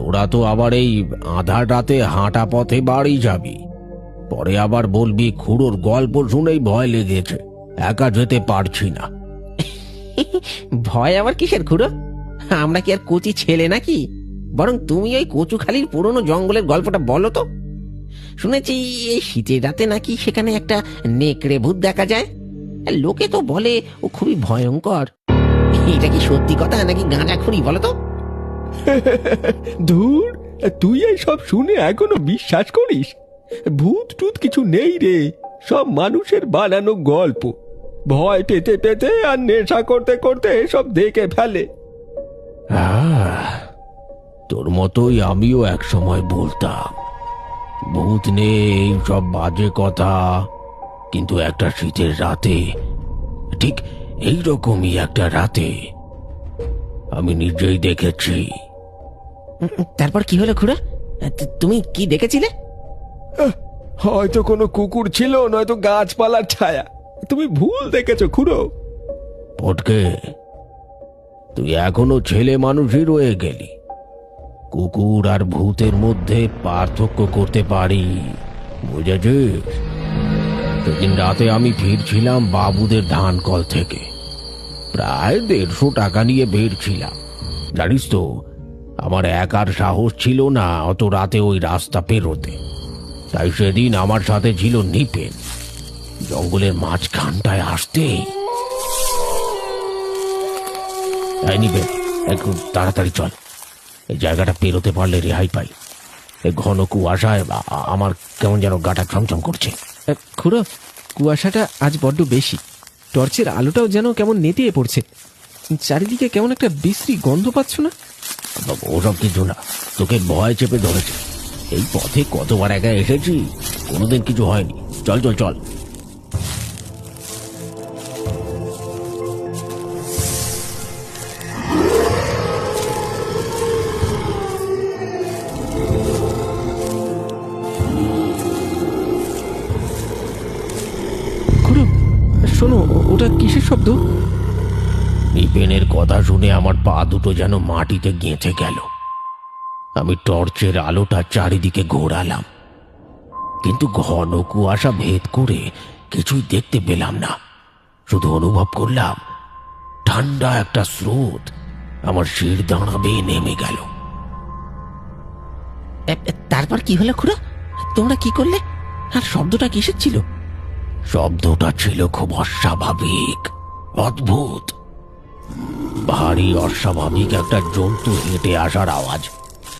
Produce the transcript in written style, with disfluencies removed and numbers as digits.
তোরা তো আবার এই আধার রাতে হাঁটা পথে বাড়ি যাবি, পরে আবার বলবি খুড়োর গল্প শুনেই ভয় লেগেছে, একা যেতে পারছি না। ভয় আবার কিসের খুড়ো? আমরা কি আর কচি ছেলে নাকি? বরং তুমি ওই কচুখালির পুরনো জঙ্গলের গল্পটা বলো তো। শুনেছি এই শীতের রাতে নাকি সেখানে একটা নেকড়ে ভূত দেখা যায়। লোকে তো বলে ও খুবই ভয়ঙ্কর। এটা কি সত্যি কথা নাকি গাঁজাখুরি বলো তো? ধুর, তুই এই সব শুনে এখনো বিশ্বাস করিস? ভূত টুত কিছু নেই রে, সব মানুষের বানানো গল্প। ভয় পেতে পেতে আর নেশা করতে করতে সব দেখে ফেলে। তোর মতোই আমিও এক সময় বলতাম ভূত নেই, সব বাজে কথা। কিন্তু একটা শীতের রাতে, ঠিক এইরকমই একটা রাতে আমি নিজেই দেখেছি। তারপর কি হলো খুড়া? তুমি কি দেখেছিলে? হয়তো কোনো কুকুর ছিল, নয়তো গাছপালার ছায়া। তুমি ভুল দেখেছো খুড়ো। পটকে, তুই এখনো ছেলে মানুষই রয়ে গেলি। কুকুর আর ভূতের মধ্যে পার্থক্য করতে পারি, বুঝেছিস? সেদিন রাতে আমি ফিরছিলাম বাবুদের ধান কল থেকে, প্রায় 150 টাকা নিয়ে বেরছিলাম। জানিস তো, আমার একার সাহস ছিল না অত রাতে ওই রাস্তা পেরোতে, তাই সেদিন আমার সাথে ছিল নিপেন। জঙ্গলের মাঝখানটায় আসতেই, নিপেন একটু তাড়াতাড়ি চল, এই জায়গাটা পেরোতে পারলে রেহাই পাই। এই ঘন কুয়াশায় আমার কেমন যেন গাটা ছমছম করছে। খুড়ো, কুয়াশাটা আজ বড্ড বেশি, টর্চের আলোটাও যেন কেমন নেতিয়ে পড়ছে। চারিদিকে কেমন একটা বিশ্রী গন্ধ পাচ্ছ না? ওসব কিছু না, তোকে ভয় চেপে ধরেছে। এই পথে কতবার একা এসেছি, কোনোদিন কিছু হয়নি। চল চল চল। খুড়ো, শোনো, ওটা কিসের শব্দ? নিপেনের কথা শুনে আমার পা দুটো যেন মাটিতে গেঁথে গেল। আমি টর্চের আলোটা চারিদিকে ঘোরালাম, কিন্তু ঘন কুয়াশা ভেদ করে কিছুই দেখতে পেলাম না। শুধু অনুভব করলাম ঠান্ডা একটা স্রোত আমার শির দাঁড়াবে নেমে গেল। তারপর কি হলো খুড়ো? তোমরা কি করলে? আর শব্দটা কিসের ছিল? শব্দটা ছিল খুব অস্বাভাবিক, অদ্ভুত, ভারী অস্বাভাবিক একটা জন্তু হেঁটে আসার আওয়াজ।